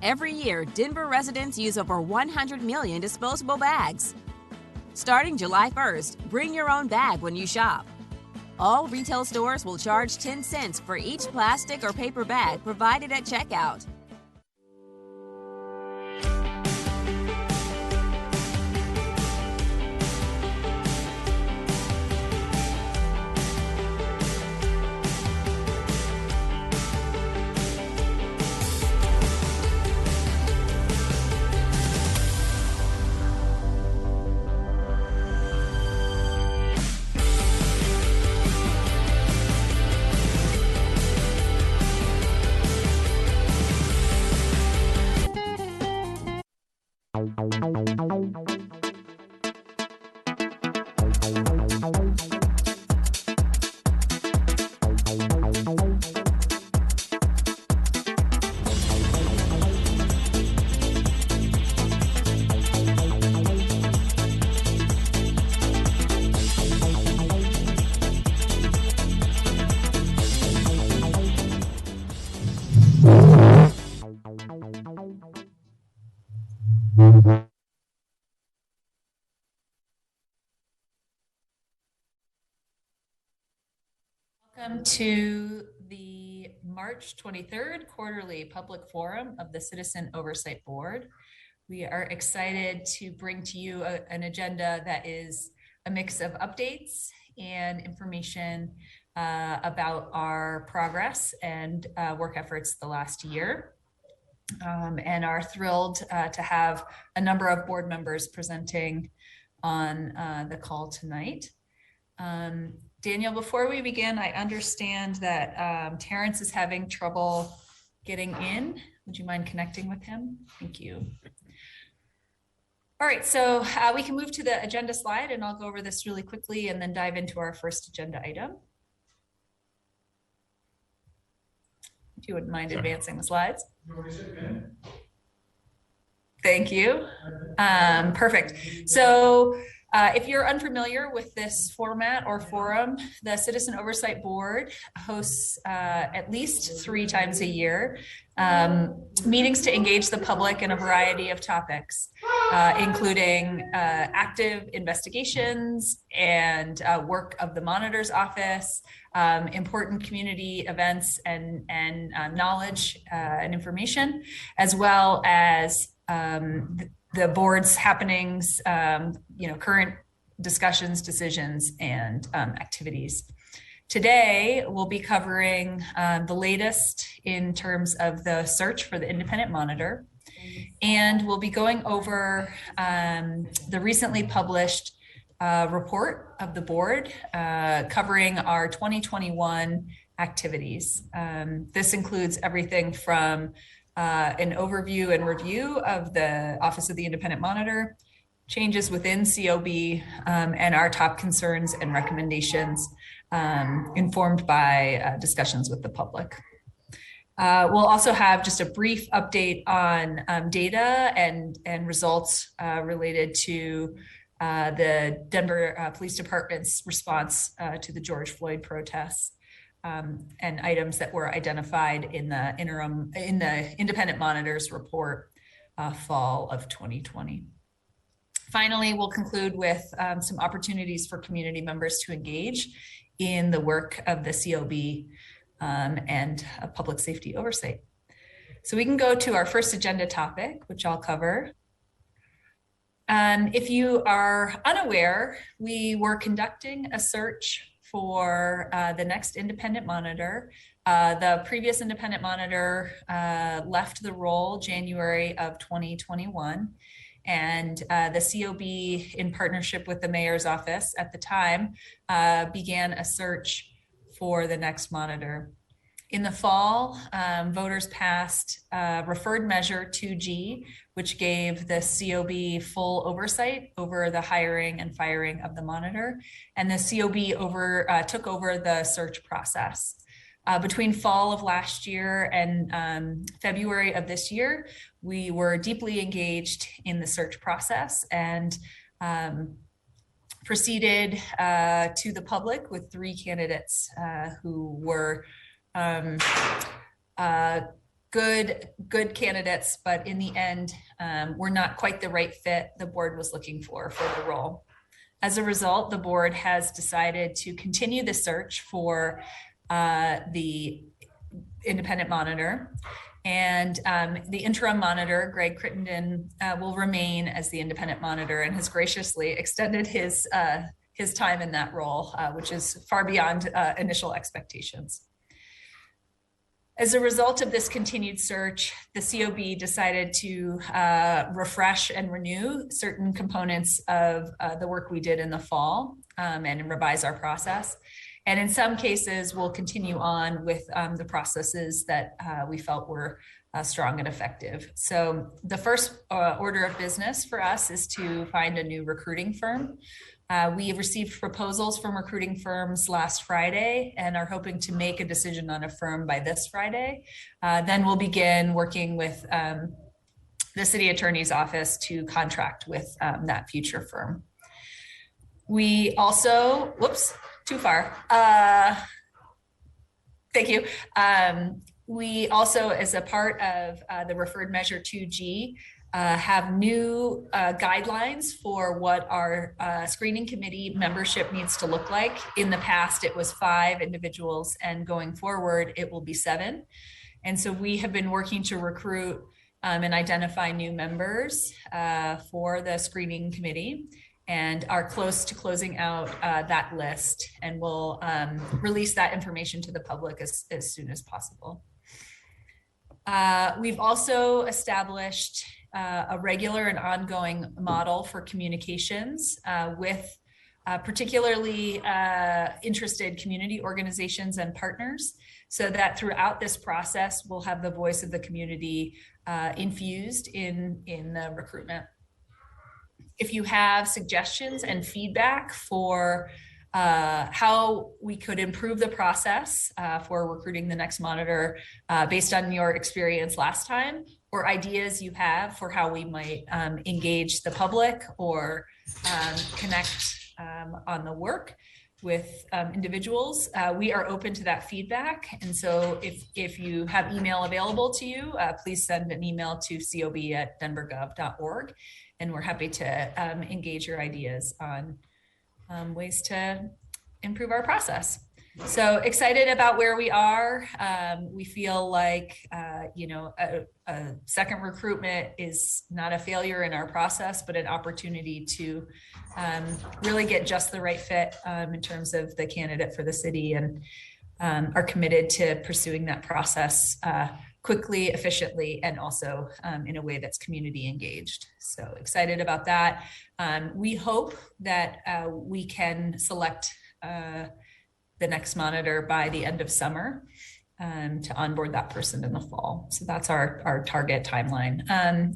Every year, Denver residents use over 100 million disposable bags. Starting July 1st, bring your own bag when you shop. All retail stores will charge 10 cents for each plastic or paper bag provided at checkout. Welcome to the March 23rd Quarterly Public Forum of the Citizen Oversight Board. We are excited to bring to you an agenda that is a mix of updates and information about our progress and work efforts the last year. And are thrilled to have a number of board members presenting on the call tonight. Daniel, before we begin, I understand that Terrence is having trouble getting in. Would you mind connecting with him? Thank you. All right, so we can move to the agenda slide, and I'll go over this really quickly and then dive into our first agenda item. If you wouldn't mind advancing the slides. Thank you. Perfect. So if you're unfamiliar with this format or forum, the Citizen Oversight Board hosts at least 3 times a year meetings to engage the public in a variety of topics, including active investigations and work of the monitor's office, important community events and knowledge and information, as well as the board's happenings, current discussions, decisions, and activities. Today, we'll be covering the latest in terms of the search for the independent monitor, and we'll be going over the recently published report of the board covering our 2021 activities. This includes everything from an overview and review of the Office of the Independent Monitor, changes within COB, and our top concerns and recommendations informed by discussions with the public. We'll also have just a brief update on data and results related to the Denver Police Department's response to the George Floyd protests. And items that were identified in the Independent Monitor's report fall of 2020. Finally, we'll conclude with some opportunities for community members to engage in the work of the COB and public safety oversight. So we can go to our first agenda topic, which I'll cover. If you are unaware, we were conducting a search for the next independent monitor. The previous independent monitor left the role January of 2021, and the COB, in partnership with the mayor's office at the time, began a search for the next monitor. In the fall, voters passed Referred Measure 2G, which gave the COB full oversight over the hiring and firing of the monitor, and the COB took over the search process. Between fall of last year and February of this year, we were deeply engaged in the search process and proceeded to the public with 3 candidates who were good candidates, but in the end, were not quite the right fit the board was looking for the role. As a result, the board has decided to continue the search for the independent monitor. And the interim monitor, Greg Crittenden, will remain as the independent monitor and has graciously extended his time in that role, which is far beyond initial expectations. As a result of this continued search, the COB decided to refresh and renew certain components of the work we did in the fall and revise our process. And in some cases, we'll continue on with the processes that we felt were strong and effective. So the first order of business for us is to find a new recruiting firm. We received proposals from recruiting firms last Friday and are hoping to make a decision on a firm by this Friday. Then we'll begin working with the city attorney's office to contract with that future firm. We also, whoops, too far. Thank you. We also, as a part of the referred measure 2G, have new guidelines for what our screening committee membership needs to look like. In the past, it was 5 individuals, and going forward, it will be 7. And so we have been working to recruit and identify new members for the screening committee, and are close to closing out that list, and we'll release that information to the public as soon as possible. We've also established a regular and ongoing model for communications with particularly interested community organizations and partners, so that throughout this process, we'll have the voice of the community infused in the recruitment. If you have suggestions and feedback for how we could improve the process for recruiting the next monitor based on your experience last time, or ideas you have for how we might engage the public or connect on the work with individuals, we are open to that feedback. And so if you have email available to you, please send an email to cob@denvergov.org. And we're happy to engage your ideas on ways to improve our process. So excited about where we are. We feel like, a second recruitment is not a failure in our process, but an opportunity to really get just the right fit in terms of the candidate for the city, and are committed to pursuing that process quickly, efficiently, and also in a way that's community engaged. So excited about that. We hope that we can select the next monitor by the end of summer to onboard that person in the fall. So that's our target timeline.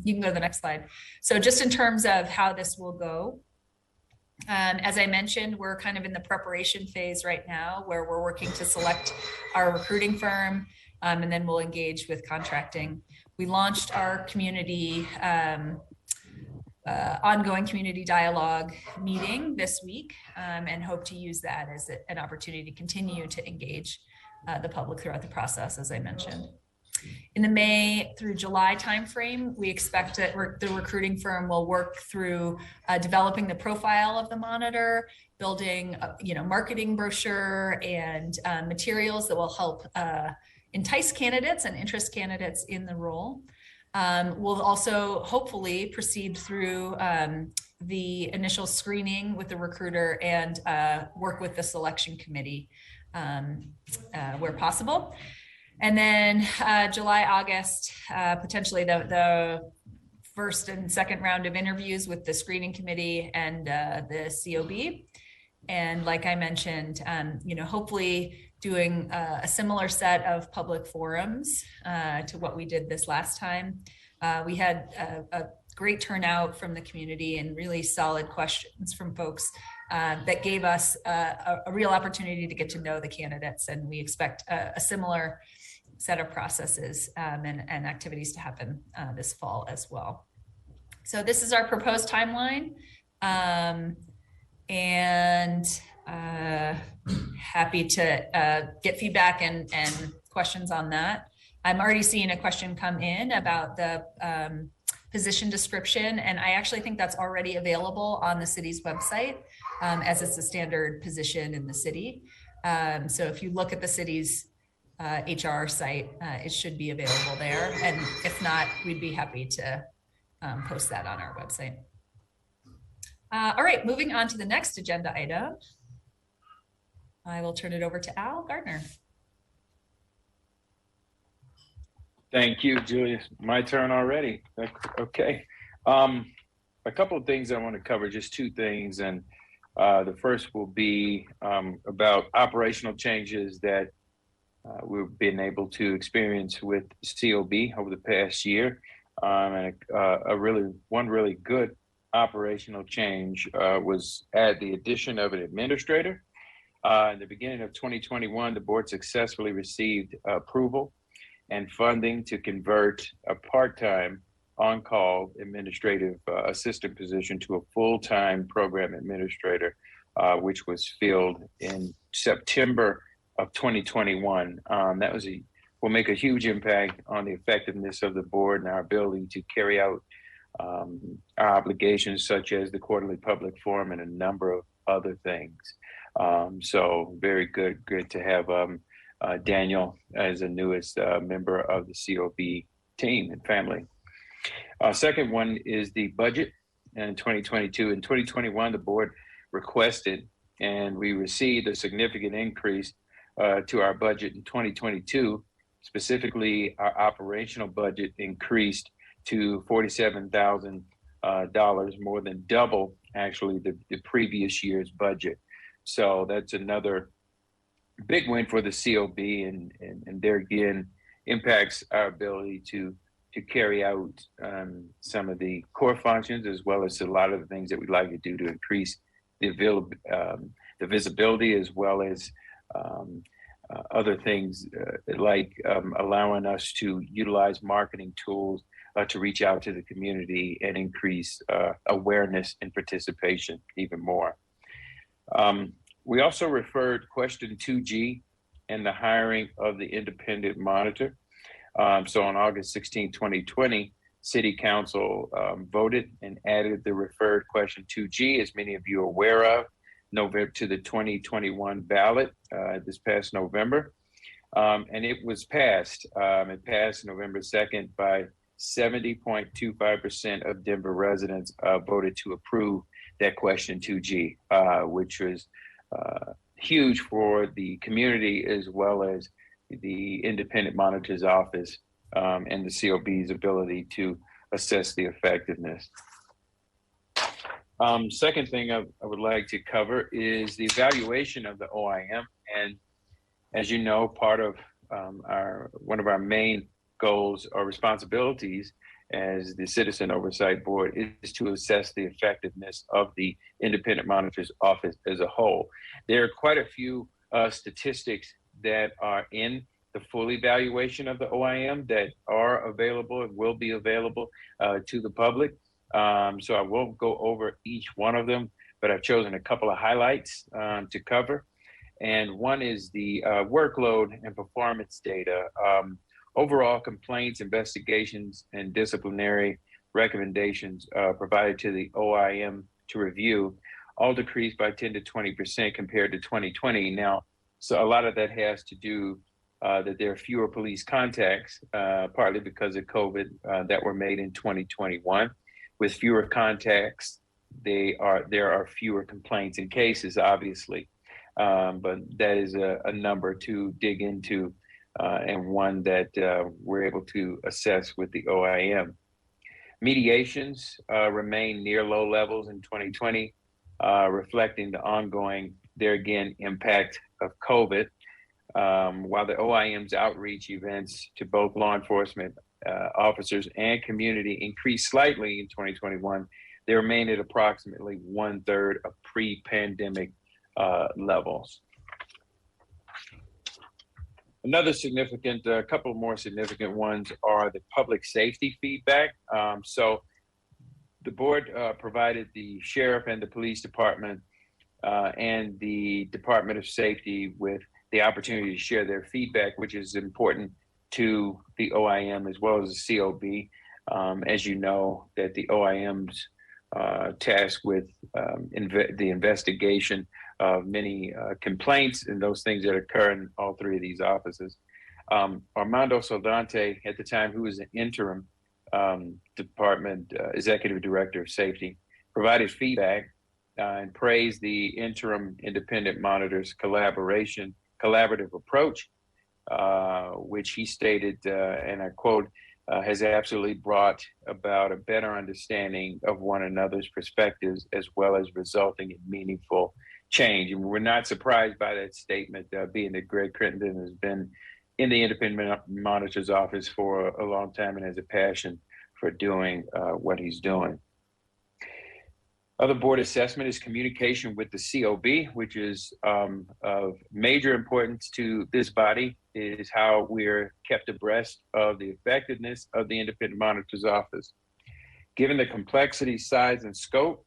You can go to the next slide. So just in terms of how this will go, as I mentioned, we're kind of in the preparation phase right now, where we're working to select our recruiting firm, and then we'll engage with contracting. We launched our community ongoing community dialogue meeting this week, and hope to use that as an opportunity to continue to engage the public throughout the process, as I mentioned. In the May through July timeframe, we expect that the recruiting firm will work through developing the profile of the monitor, building marketing brochure and materials that will help entice candidates and interest candidates in the role. We'll also hopefully proceed through the initial screening with the recruiter and work with the selection committee where possible. And then July, August, potentially the first and second round of interviews with the screening committee and the COB. And like I mentioned, hopefully doing a similar set of public forums to what we did this last time. We had a great turnout from the community and really solid questions from folks that gave us a real opportunity to get to know the candidates. And we expect a similar set of processes and activities to happen this fall as well. So this is our proposed timeline. And happy to get feedback and questions on that. I'm already seeing a question come in about the position description, and I actually think that's already available on the city's website, as it's a standard position in the city. So if you look at the city's HR site, it should be available there. And if not, we'd be happy to post that on our website. All right, moving on to the next agenda item. I will turn it over to Al Gardner. Thank you, Julius. My turn already. Okay. A couple of things I want to cover, just two things. And the first will be about operational changes that we've been able to experience with COB over the past year. And one really good operational change was at the addition of an administrator. In the beginning of 2021, the board successfully received approval and funding to convert a part-time on-call administrative assistant position to a full-time program administrator, which was filled in September of 2021. Will make a huge impact on the effectiveness of the board and our ability to carry out our obligations, such as the quarterly public forum and a number of other things. So very good to have Daniel as the newest member of the COB team and family. Second one is the budget in 2022. In 2021, the board requested and we received a significant increase to our budget in 2022. Specifically, our operational budget increased to $47,000, more than double actually the previous year's budget. So that's another big win for the COB, and there again impacts our ability to carry out some of the core functions, as well as a lot of the things that we'd like to do to increase the visibility, as well as other things like allowing us to utilize marketing tools to reach out to the community and increase awareness and participation even more. We also referred question 2G and the hiring of the independent monitor. So on August 16, 2020, City Council voted and added the referred question 2G, as many of you are aware of, to the 2021 ballot this past November. And it was passed. It passed November 2nd by 70.25% of Denver residents voted to approve that question 2G, which was huge for the community, as well as the independent monitor's office and the COB's ability to assess the effectiveness. Second thing I would like to cover is the evaluation of the OIM. And as you know, part of one of our main goals or responsibilities as the Citizen Oversight Board is to assess the effectiveness of the independent monitor's office as a whole. There are quite a few statistics that are in the full evaluation of the OIM that are available and will be available to the public. So I won't go over each one of them, but I've chosen a couple of highlights to cover. And one is the workload and performance data. Overall complaints, investigations, and disciplinary recommendations provided to the OIM to review all decreased by 10 to 20% compared to 2020. Now, so a lot of that has to do that there are fewer police contacts, partly because of COVID, that were made in 2021. With fewer contacts, there are fewer complaints and cases, obviously. But that is a number to dig into and one that we're able to assess with the OIM. Mediations remain near low levels in 2020, reflecting the ongoing, there again, impact of COVID. While the OIM's outreach events to both law enforcement officers and community increased slightly in 2021, they remain at approximately 1/3 of pre-pandemic levels. Another significant, a couple more significant ones are the public safety feedback. So the board provided the sheriff and the police department and the Department of Safety with the opportunity to share their feedback, which is important to the OIM as well as the COB. As you know, that the OIM's tasked with the investigation of many complaints and those things that occur in all three of these offices. Armando Soldante, at the time, who was an interim department executive director of safety, provided feedback and praised the interim independent monitor's collaborative approach, which he stated, and I quote, has absolutely brought about a better understanding of one another's perspectives as well as resulting in meaningful change. And we're not surprised by that statement, being that Greg Crittenden has been in the independent monitor's office for a long time and has a passion for doing what he's doing. Other board assessment is communication with the COB, which is of major importance to this body, is how we're kept abreast of the effectiveness of the independent monitor's office. Given the complexity, size, and scope,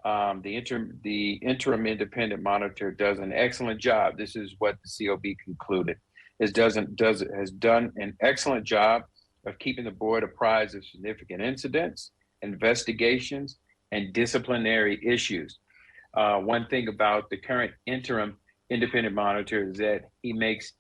the interim independent monitor does an excellent job. This is what the COB concluded. Has done an excellent job of keeping the board apprised of significant incidents, investigations, and disciplinary issues. One thing about the current interim independent monitor is that he makes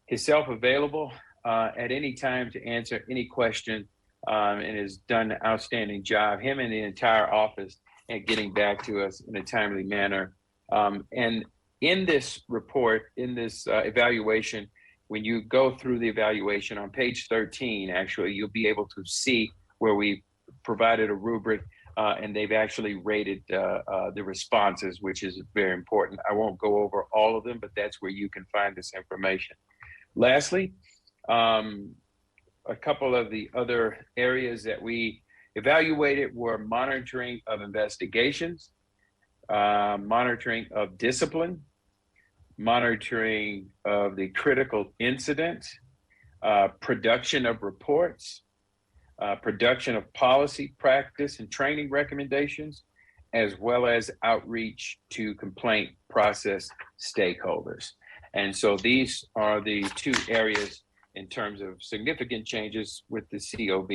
himself available at any time to answer any question, and has done an outstanding job, him and the entire office, at getting back to us in a timely manner. And in this report, in this evaluation, when you go through the evaluation on page 13, actually, you'll be able to see where we provided a rubric and they've actually rated the responses, which is very important. I won't go over all of them, but that's where you can find this information. Lastly, a couple of the other areas that we evaluated were monitoring of investigations, monitoring of discipline, monitoring of the critical incidents, production of reports, production of policy, practice, and training recommendations, as well as outreach to complaint process stakeholders. And so these are the two areas in terms of significant changes with the COB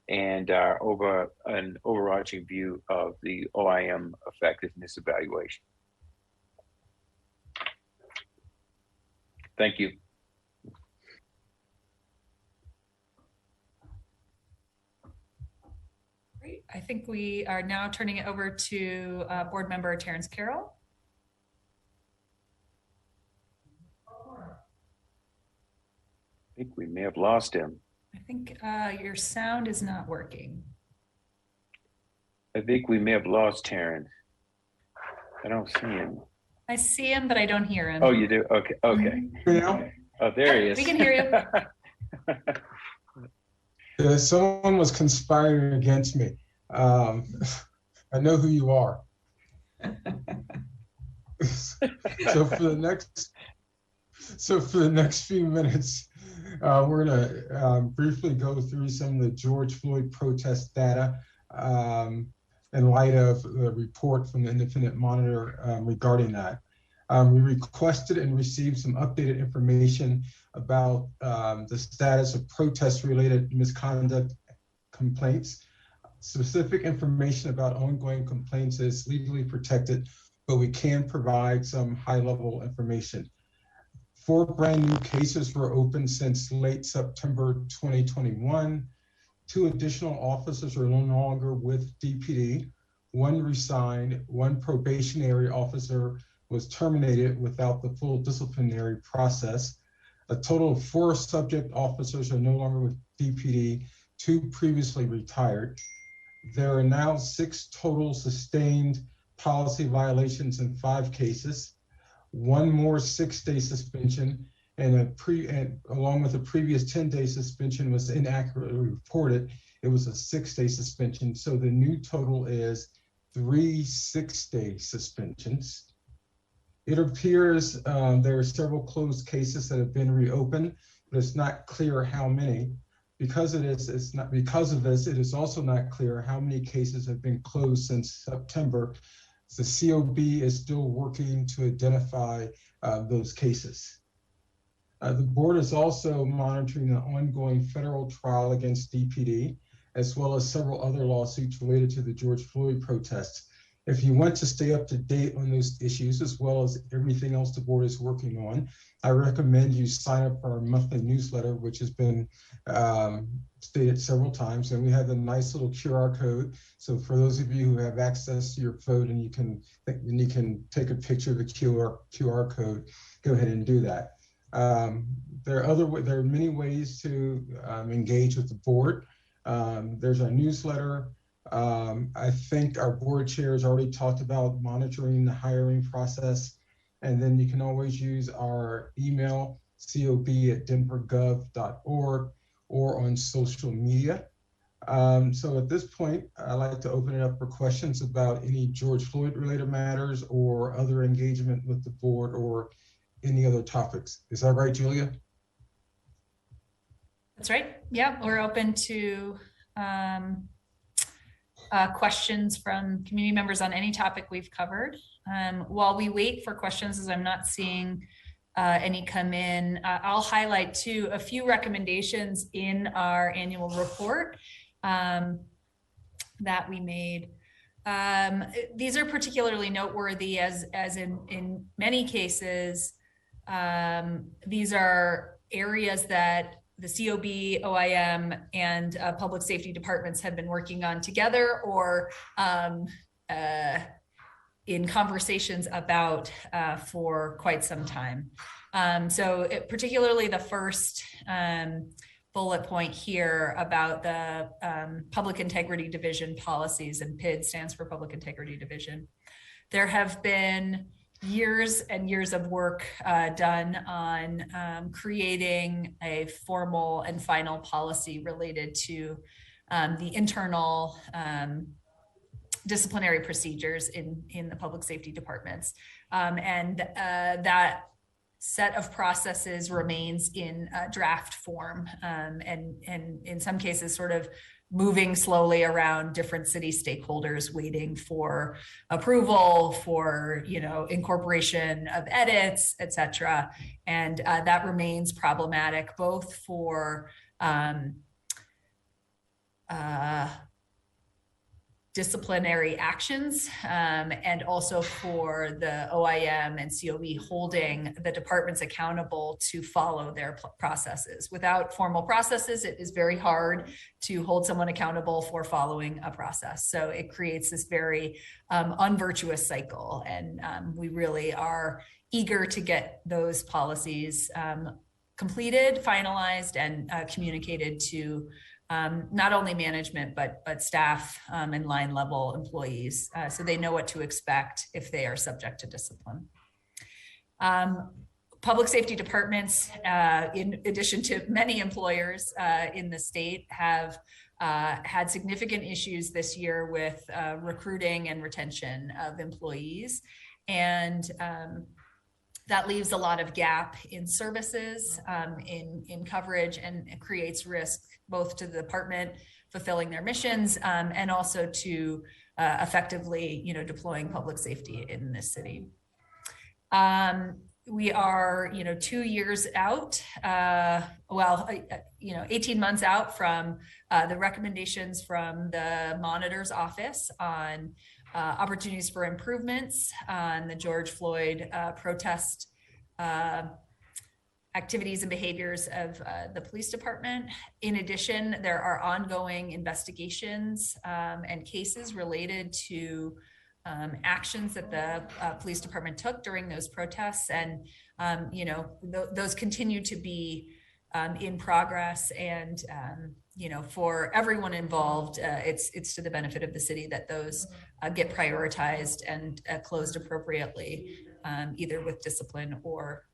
and an overarching view of the OIM effectiveness evaluation. Thank you. Great. I think we are now turning it over to board member Terrence Carroll. I think we may have lost him. I think your sound is not working. I think we may have lost Terrence. I don't see him. I see him, but I don't hear him. Oh, you do? Okay. Okay. Oh, there he is. We can hear you. Yeah, someone was conspiring against me. I know who you are. So for the next few minutes, we're gonna briefly go through some of the George Floyd protest data in light of the report from the independent monitor regarding that. We requested and received some updated information about the status of protest-related misconduct complaints. Specific information about ongoing complaints is legally protected, but we can provide some high-level information. 4 brand new cases were opened since late September 2021. 2 additional officers are no longer with DPD. 1 resigned, 1 probationary officer was terminated without the full disciplinary process. A total of 4 subject officers are no longer with DPD, 2 previously retired. There are now 6 total sustained policy violations in 5 cases. 1 more 6-day suspension and along with a previous 10-day suspension was inaccurately reported. It was a 6-day suspension. So the new total is 3 6-day suspensions. It appears there are several closed cases that have been reopened, but it's not clear how many. Because of this, it is also not clear how many cases have been closed since September. The COB is still working to identify those cases. The board is also monitoring the ongoing federal trial against DPD, as well as several other lawsuits related to the George Floyd protests. If you want to stay up to date on those issues, as well as everything else the board is working on, I recommend you sign up for our monthly newsletter, which has been stated several times. And we have a nice little QR code. So for those of you who have access to your phone and you can take a picture of the QR code, go ahead and do that. There are many ways to engage with the board. There's our newsletter. I think our board chair has already talked about monitoring the hiring process. And then you can always use our email, cob@denvergov.org, or on social media. So at this point, I'd like to open it up for questions about any George Floyd related matters or other engagement with the board or any other topics. Is that right, Julia? That's right. Yeah, we're open to questions from community members on any topic we've covered. While we wait for questions, as I'm not seeing any come in, I'll highlight too a few recommendations in our annual report that we made. These are particularly noteworthy as in many cases, these are areas that the COB, OIM, and public safety departments have been working on together or in conversations about for quite some time. Particularly the first bullet point here about the Public Integrity Division policies, and PID stands for Public Integrity Division. There have been years and years of work done on creating a formal and final policy related to the internal disciplinary procedures in the public safety departments. That set of processes remains in draft form and in some cases sort of moving slowly around different city stakeholders, waiting for approval, for incorporation of edits, et cetera. And that remains problematic both for disciplinary actions and also for the OIM and COE holding the departments accountable to follow their processes. Without formal processes, it is very hard to hold someone accountable for following a process. So it creates this very unvirtuous cycle. And we really are eager to get those policies completed, finalized, and communicated to not only management, but staff and line level employees, so they know what to expect if they are subject to discipline. Public safety departments, in addition to many employers in the state, have had significant issues this year with recruiting and retention of employees. And that leaves a lot of gap in services, in coverage, and it creates risk both to the department fulfilling their missions and also to effectively, deploying public safety in this city. We are, 2 years out, 18 months out from the recommendations from the monitor's office on opportunities for improvements on the George Floyd protest activities and behaviors of the police department. In addition, there are ongoing investigations and cases related to actions that the police department took during those protests. And, those continue to be in progress. And, for everyone involved, it's to the benefit of the city that those get prioritized and closed appropriately, either with discipline or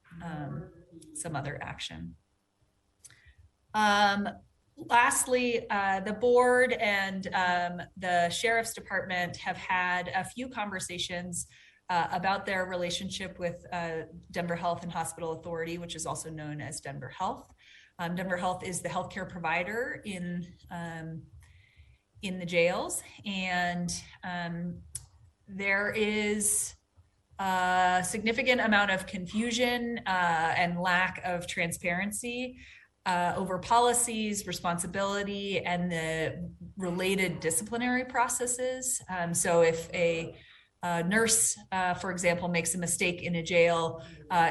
some other action. Lastly, the board and the sheriff's department have had a few conversations about their relationship with Denver Health and Hospital Authority, which is also known as Denver Health. Denver Health is the healthcare provider in the jails, and there is significant amount of confusion and lack of transparency over policies, responsibility, and the related disciplinary processes. So if a nurse, for example, makes a mistake in a jail,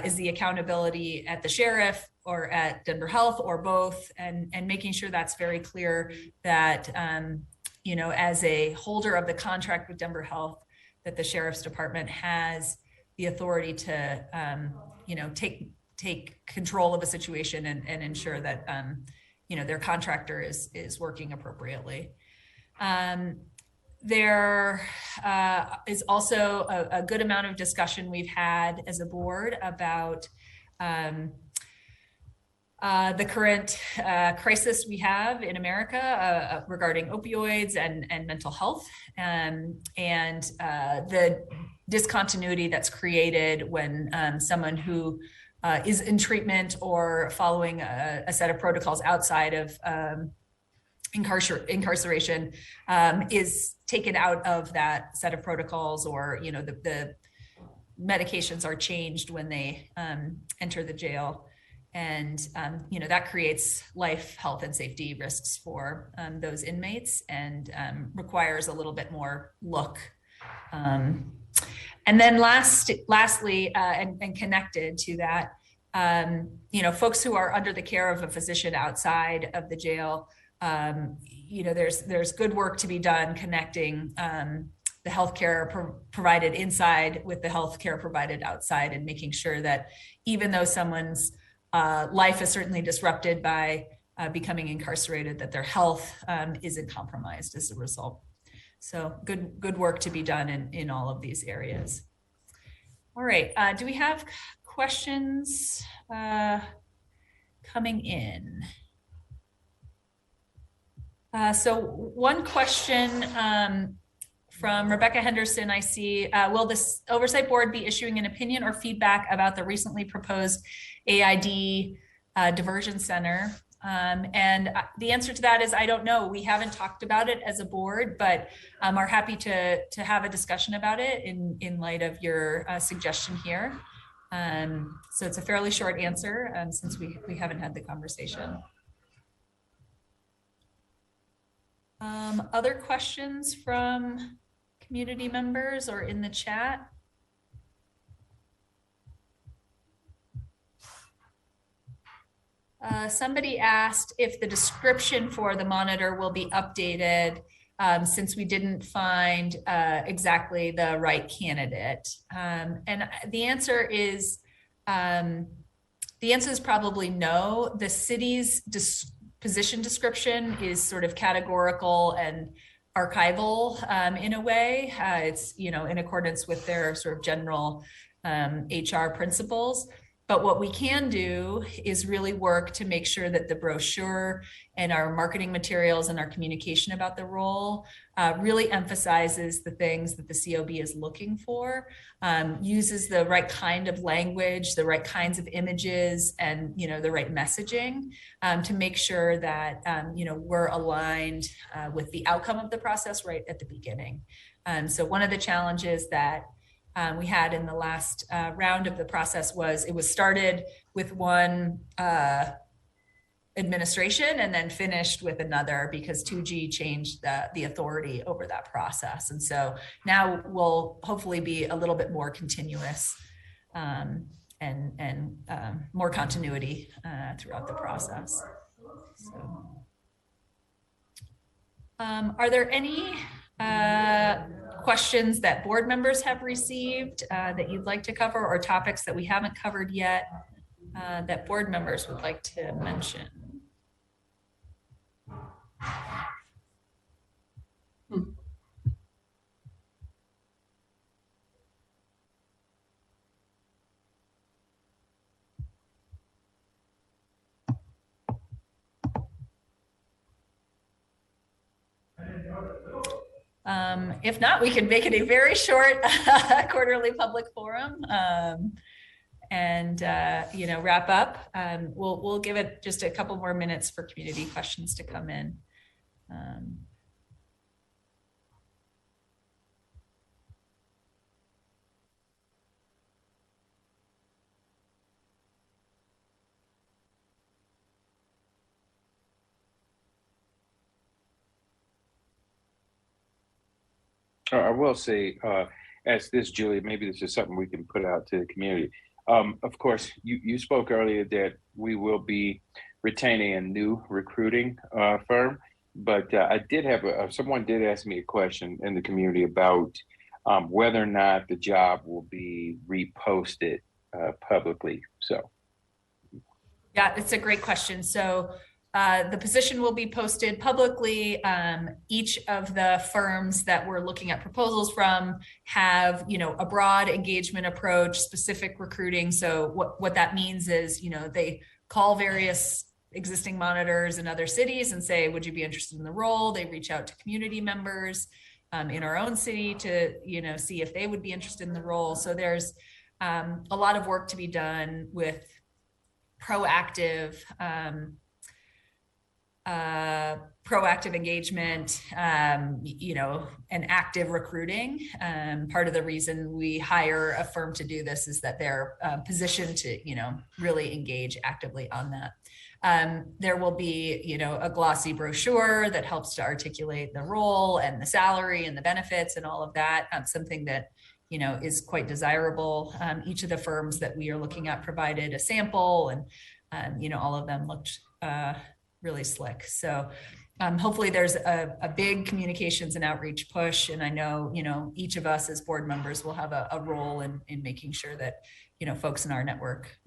is the accountability at the sheriff or at Denver Health or both, and making sure that's very clear that, as a holder of the contract with Denver Health, that the sheriff's department has the authority to, take control of a situation and ensure that, their contractor is working appropriately. There is also a good amount of discussion we've had as a board about the current crisis we have in America regarding opioids and mental health, and the discontinuity that's created when someone who is in treatment or following a set of protocols outside of incarceration is taken out of that set of protocols, or the medications are changed when they enter the jail. And, that creates life, health, and safety risks for those inmates, and requires a little bit more look. And then lastly, and connected to that, folks who are under the care of a physician outside of the jail, there's good work to be done connecting the healthcare provided inside with the healthcare provided outside, and making sure that even though someone's life is certainly disrupted by becoming incarcerated, that their health isn't compromised as a result. So good work to be done in all of these areas. All right, do we have questions coming in? So one question from Rebecca Henderson, I see, will this Oversight Board be issuing an opinion or feedback about the recently proposed AID diversion center? And the answer to that is, I don't know. We haven't talked about it as a board, but are happy to have a discussion about it in light of your suggestion here. So it's a fairly short answer since we haven't had the conversation. Other questions from community members or in the chat? Somebody asked if the description for the monitor will be updated since we didn't find exactly the right candidate. And the answer is probably no. The city's position description is sort of categorical and archival in a way. It's in accordance with their sort of general HR principles. But what we can do is really work to make sure that the brochure and our marketing materials and our communication about the role really emphasizes the things that the COB is looking for, uses the right kind of language, the right kinds of images, and the right messaging to make sure that we're aligned with the outcome of the process right at the beginning. So one of the challenges that we had in the last round of the process was it was started with one administration and then finished with another because 2G changed the authority over that process. And so now we'll hopefully be a little bit more continuous and more continuity throughout the process. So, are there any questions that board members have received that you'd like to cover, or topics that we haven't covered yet that board members would like to mention? If not, we can make it a very short quarterly public forum and wrap up. We'll give it just a couple more minutes for community questions to come in. I will say, as this, Julia, maybe this is something we can put out to the community. Of course, you spoke earlier that we will be retaining a new recruiting firm, but I did have someone did ask me a question in the community about whether or not the job will be reposted publicly. So, yeah, it's a great question. So the position will be posted publicly. Each of the firms that we're looking at proposals from have, a broad engagement approach, specific recruiting. So what that means is, they call various existing monitors in other cities and say, would you be interested in the role? They reach out to community members in our own city to, see if they would be interested in the role. So there's a lot of work to be done with proactive engagement, and active recruiting. Part of the reason we hire a firm to do this is that they're positioned to, really engage actively on that. There will be, a glossy brochure that helps to articulate the role and the salary and the benefits and all of that. Something that, is quite desirable. Each of the firms that we are looking at provided a sample, and, all of them looked really slick. So hopefully there's a big communications and outreach push. And I know, each of us as board members will have a role in making sure that, folks in our network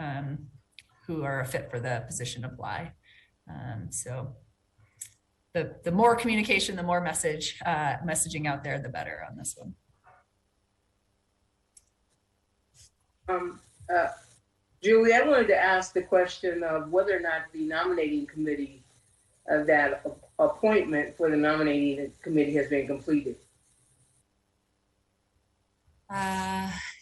who are a fit for the position apply. So the more communication, the more messaging out there, the better on this one. Julie, I wanted to ask the question of whether or not the nominating committee, that appointment for the nominating committee has been completed.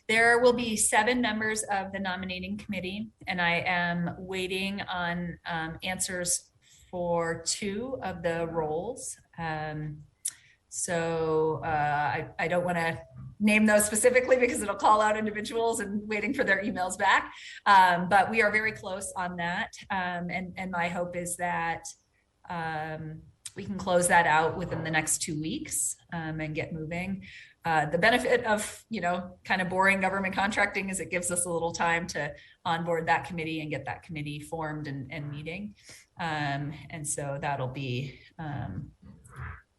There will be 7 members of the nominating committee, and I am waiting on answers for 2 of the roles. So I don't want to name those specifically because it'll call out individuals and waiting for their emails back. But we are very close on that. And my hope is that we can close that out within the next 2 weeks and get moving. The benefit of, kind of boring government contracting is it gives us a little time to onboard that committee and get that committee formed and meeting. And so that'll be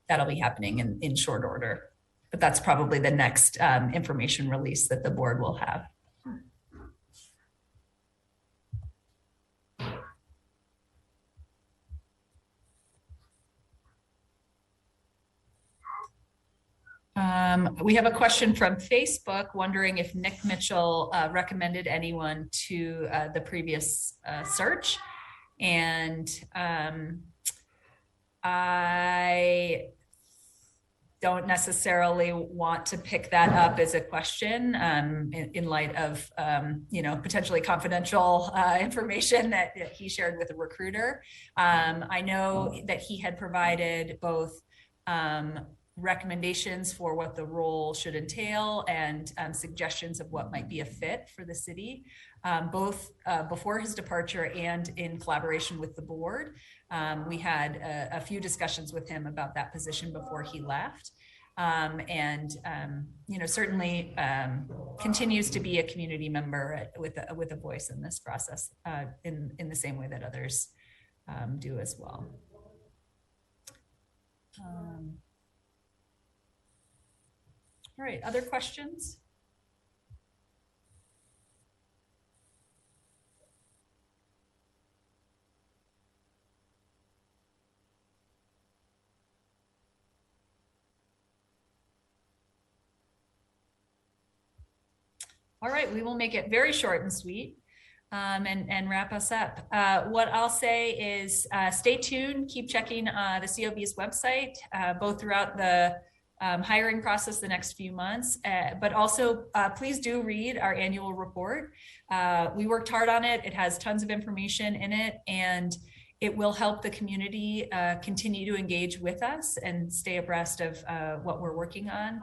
happening in short order. But that's probably the next information release that the board will have. We have a question from Facebook wondering if Nick Mitchell recommended anyone to the previous search. And I don't necessarily want to pick that up as a question in light of, potentially confidential information that he shared with a recruiter. I know that he had provided both recommendations for what the role should entail and suggestions of what might be a fit for the city, both before his departure and in collaboration with the board. We had a few discussions with him about that position before he left. Certainly continues to be a community member with a voice in this process in the same way that others do as well. All right, other questions? All right, we will make it very short and sweet and wrap us up. What I'll say is stay tuned, keep checking the COB's website, both throughout the hiring process the next few months, but also please do read our annual report. We worked hard on it. It has tons of information in it, and it will help the community continue to engage with us and stay abreast of what we're working on.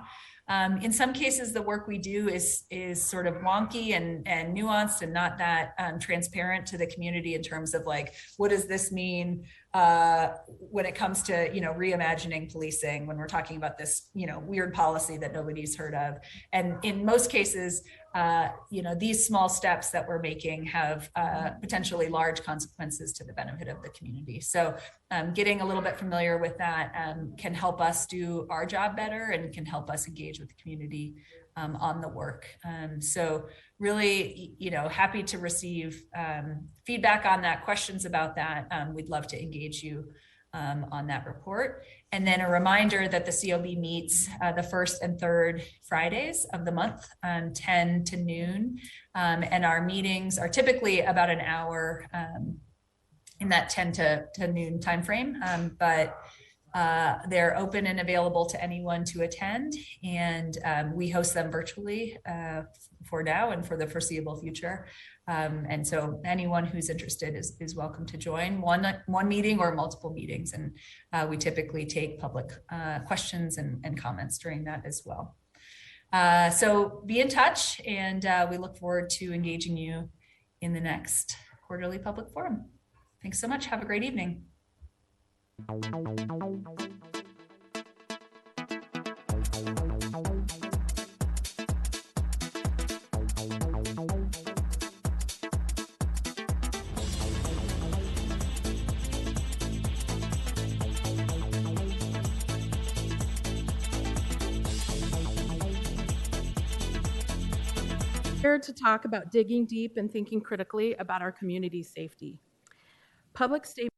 In some cases, the work we do is sort of wonky and nuanced and not that transparent to the community in terms of like, what does this mean when it comes to, you know, reimagining policing, when we're talking about this, you know, weird policy that nobody's heard of. And in most cases, you know, these small steps that we're making have potentially large consequences to the benefit of the community. So getting a little bit familiar with that can help us do our job better and can help us engage with the community on the work. So really, you know, happy to receive feedback on that, questions about that. We'd love to engage you on that report. And then a reminder that the COB meets the first and third Fridays of the month, 10 to noon. And our meetings are typically about an hour in that 10 to noon timeframe. But they're open and available to anyone to attend. And we host them virtually for now and for the foreseeable future. And so anyone who's interested is welcome to join one meeting or multiple meetings. And we typically take public questions and comments during that as well. So be in touch, and we look forward to engaging you in the next quarterly public forum. Thanks so much. Have a great evening. Here to talk about digging deep and thinking critically about our community's safety. Public statement